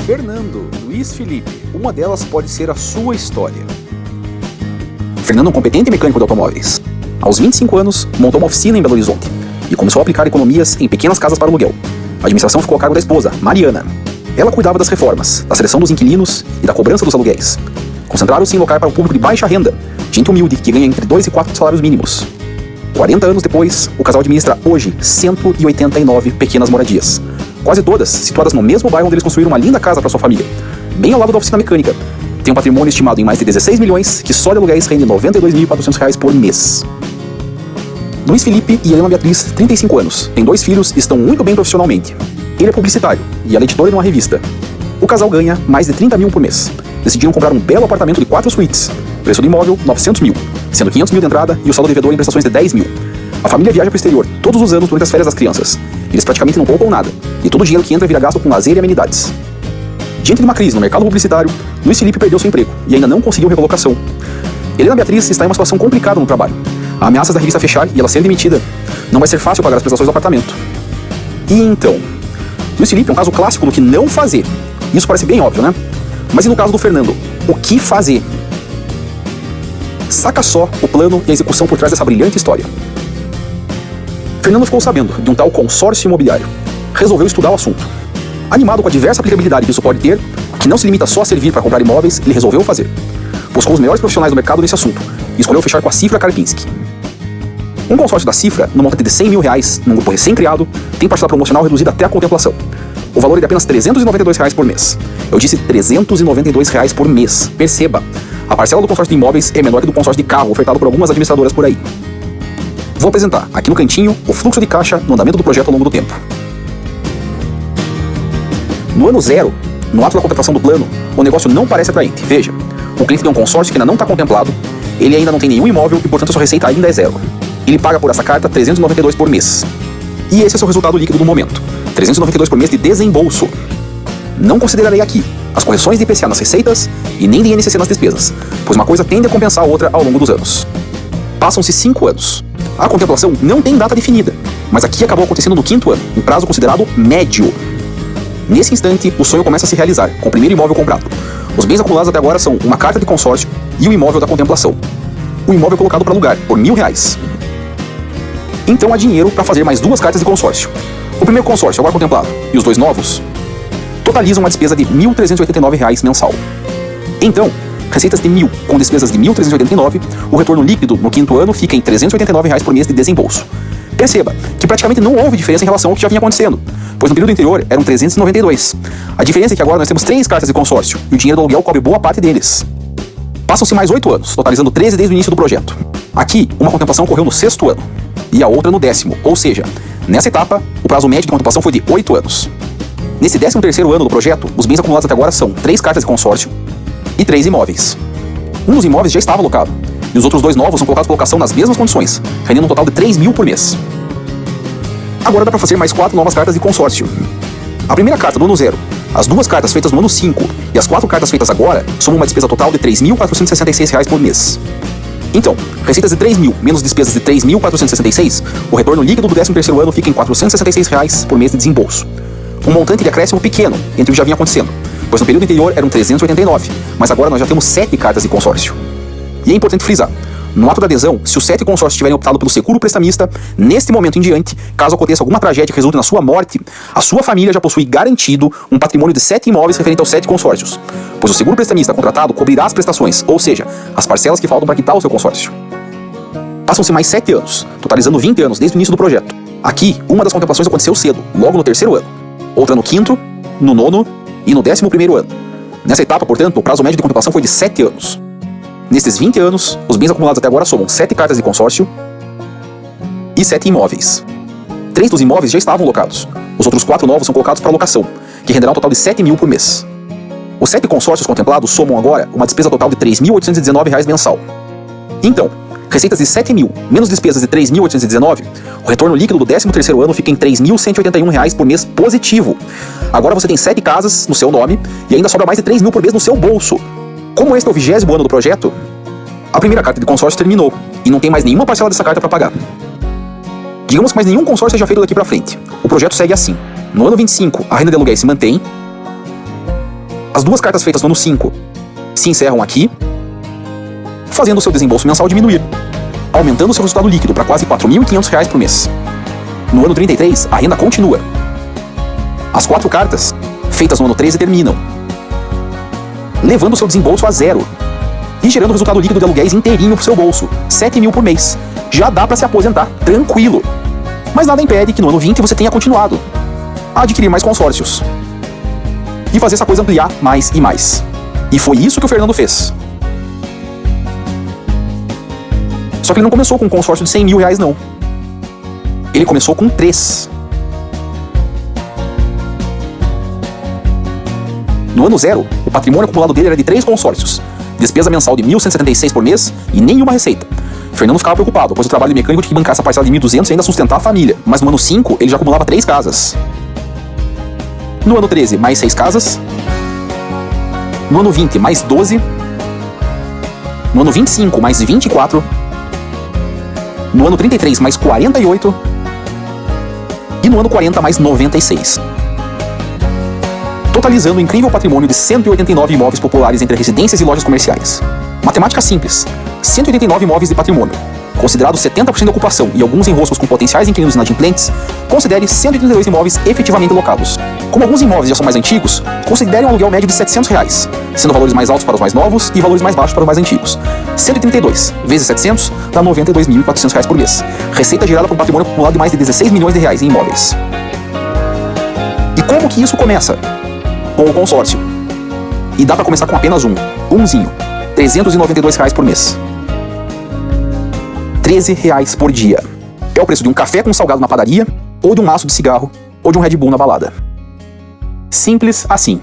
Fernando, Luiz Felipe, uma delas pode ser a sua história. Fernando é um competente mecânico de automóveis. Aos 25 anos, montou uma oficina em Belo Horizonte e começou a aplicar economias em pequenas casas para aluguel. A administração ficou a cargo da esposa, Mariana. Ela cuidava das reformas, da seleção dos inquilinos e da cobrança dos aluguéis. Concentraram-se em locar para o público de baixa renda, gente humilde que ganha entre 2 e 4 salários mínimos. 40 anos depois, o casal administra hoje 189 pequenas moradias. Quase todas situadas no mesmo bairro onde eles construíram uma linda casa para sua família, bem ao lado da oficina mecânica. Tem um patrimônio estimado em mais de 16 milhões, que só de aluguéis rende R$ 92.400 por mês. Luiz Felipe e Helena Beatriz, 35 anos, têm 2 filhos e estão muito bem profissionalmente. Ele é publicitário e ela é editora de uma revista. O casal ganha mais de 30 mil por mês. Decidiram comprar um belo apartamento de 4 suítes. Preço do imóvel, 900 mil, sendo 500 mil de entrada e o saldo devedor em prestações de 10 mil. A família viaja para o exterior todos os anos durante as férias das crianças. Eles praticamente não poupam nada, e todo o dinheiro que entra vira gasto com lazer e amenidades. Diante de uma crise no mercado publicitário, Luiz Felipe perdeu seu emprego e ainda não conseguiu recolocação. Helena Beatriz está em uma situação complicada no trabalho. Há ameaças da revista fechar e ela ser demitida. Não vai ser fácil pagar as prestações do apartamento. E então? Luiz Felipe é um caso clássico do que não fazer. Isso parece bem óbvio, né? Mas e no caso do Fernando? O que fazer? Saca só o plano e a execução por trás dessa brilhante história. Fernando ficou sabendo de um tal consórcio imobiliário. Resolveu estudar o assunto. Animado com a diversa aplicabilidade que isso pode ter, que não se limita só a servir para comprar imóveis, ele resolveu fazer. Buscou os melhores profissionais do mercado nesse assunto e escolheu fechar com a Cifra Karpinski. Um consórcio da Cifra, no montante de R$ 100 mil, num grupo recém-criado, tem parcela promocional reduzida até a contemplação. O valor é de apenas R$ 392 por mês. Eu disse R$ 392 por mês. Perceba, a parcela do consórcio de imóveis é menor que do consórcio de carro ofertado por algumas administradoras por aí. Vou apresentar, aqui no cantinho, o fluxo de caixa no andamento do projeto ao longo do tempo. No ano 0, no ato da contemplação do plano, o negócio não parece atraente. Veja, o cliente tem um consórcio que ainda não está contemplado, ele ainda não tem nenhum imóvel e, portanto, a sua receita ainda é 0. Ele paga por essa carta 392 por mês. E esse é o seu resultado líquido do momento. 392 por mês de desembolso. Não considerarei aqui as correções de IPCA nas receitas e nem de INCC nas despesas, pois uma coisa tende a compensar a outra ao longo dos anos. Passam-se 5 anos. A contemplação não tem data definida, mas aqui acabou acontecendo no 5º ano, um prazo considerado médio. Nesse instante, o sonho começa a se realizar, com o primeiro imóvel comprado. Os bens acumulados até agora são uma carta de consórcio e o imóvel da contemplação. O imóvel colocado para alugar, por R$ 1.000. Então há dinheiro para fazer mais 2 cartas de consórcio. O primeiro consórcio, agora contemplado, e os 2 novos, totalizam uma despesa de R$ 1.389 mensal. Então, receitas de 1.000 com despesas de 1.389, o retorno líquido no 5º ano fica em R$ 389 por mês de desembolso. Perceba que praticamente não houve diferença em relação ao que já vinha acontecendo, pois no período anterior eram 392. A diferença é que agora nós temos 3 cartas de consórcio e o dinheiro do aluguel cobre boa parte deles. Passam-se mais 8 anos, totalizando 13 desde o início do projeto. Aqui, uma contemplação ocorreu no 6º ano e a outra no 10º, ou seja, nessa etapa, o prazo médio de contemplação foi de 8 anos. Nesse 13º ano do projeto, os bens acumulados até agora são 3 cartas de consórcio e 3 imóveis. Um dos imóveis já estava alocado, e os outros 2 novos são colocados por locação nas mesmas condições, rendendo um total de R$ 3.000 por mês. Agora dá para fazer mais 4 novas cartas de consórcio. A primeira carta do ano 0, as 2 cartas feitas no ano 5 e as 4 cartas feitas agora somam uma despesa total de R$ 3.466 por mês. Então, receitas de 3.000 menos despesas de 3.466, o retorno líquido do 13º ano fica em R$ 466 por mês de desembolso. Um montante de acréscimo pequeno entre o que já vinha acontecendo, pois no período anterior eram 389, mas agora nós já temos 7 cartas de consórcio. E é importante frisar, no ato da adesão, se os 7 consórcios tiverem optado pelo seguro prestamista, neste momento em diante, caso aconteça alguma tragédia que resulte na sua morte, a sua família já possui garantido um patrimônio de 7 imóveis referente aos 7 consórcios, pois o seguro prestamista contratado cobrirá as prestações, ou seja, as parcelas que faltam para quitar o seu consórcio. Passam-se mais 7 anos, totalizando 20 anos desde o início do projeto. Aqui, uma das contemplações aconteceu cedo, logo no 3º ano, outra no 5º, no 9º e no 11º ano. Nessa etapa, portanto, o prazo médio de contemplação foi de 7 anos. Nesses 20 anos, os bens acumulados até agora somam 7 cartas de consórcio e 7 imóveis. 3 dos imóveis já estavam locados. Os outros 4 novos são colocados para locação, que renderá um total de R$ 7.000 por mês. Os 7 consórcios contemplados somam agora uma despesa total de R$ 3.819 mensal. Então, receitas de 7.000 menos despesas de 3.819, o retorno líquido do 13º ano fica em R$ 3.181 por mês positivo. Agora você tem 7 casas no seu nome e ainda sobra mais de R$ 3.000 por mês no seu bolso. Como este é o 20º ano do projeto, a primeira carta de consórcio terminou e não tem mais nenhuma parcela dessa carta para pagar. Digamos que mais nenhum consórcio seja feito daqui para frente. O projeto segue assim. No ano 25, a renda de aluguéis se mantém. As duas cartas feitas no ano 5 se encerram aqui, fazendo o seu desembolso mensal diminuir, aumentando o seu resultado líquido para quase R$ 4.500 por mês. No ano 33, a renda continua. As 4 cartas feitas no ano 13 terminam, levando o seu desembolso a zero e gerando o resultado líquido de aluguéis inteirinho pro seu bolso, R$ 7.000 por mês. Já dá para se aposentar tranquilo. Mas nada impede que no ano 20 você tenha continuado a adquirir mais consórcios e fazer essa coisa ampliar mais e mais. E foi isso que o Fernando fez. Só que ele não começou com um consórcio de R$ 100.000, não. Ele começou com 3. No ano 0, o patrimônio acumulado dele era de 3 consórcios, despesa mensal de R$ 1.176 por mês e nenhuma receita. Fernando ficava preocupado, pois o trabalho de mecânico tinha que bancar essa parcela de R$ 1.200 e ainda sustentar a família. Mas no ano 5, ele já acumulava 3 casas. No ano 13, mais 6 casas. No ano 20, mais 12. No ano 25, mais 24. No ano 33, mais 48. E no ano 40, mais 96. Totalizando um incrível patrimônio de 189 imóveis populares entre residências e lojas comerciais. Matemática simples: 189 imóveis de patrimônio. Considerado 70% de ocupação e alguns enroscos com potenciais inquilinos inadimplentes, considere 182 imóveis efetivamente locados. Como alguns imóveis já são mais antigos, considere um aluguel médio de R$ 700, sendo valores mais altos para os mais novos e valores mais baixos para os mais antigos. 132 vezes 700 dá R$ 92.400 por mês. Receita gerada por um patrimônio acumulado de mais de R$ 16 milhões em imóveis. E como que isso começa? Com o consórcio. E dá para começar com apenas umzinho. R$ 392 por mês. R$ 13 por dia. É o preço de um café com salgado na padaria, ou de um maço de cigarro, ou de um Red Bull na balada. Simples assim.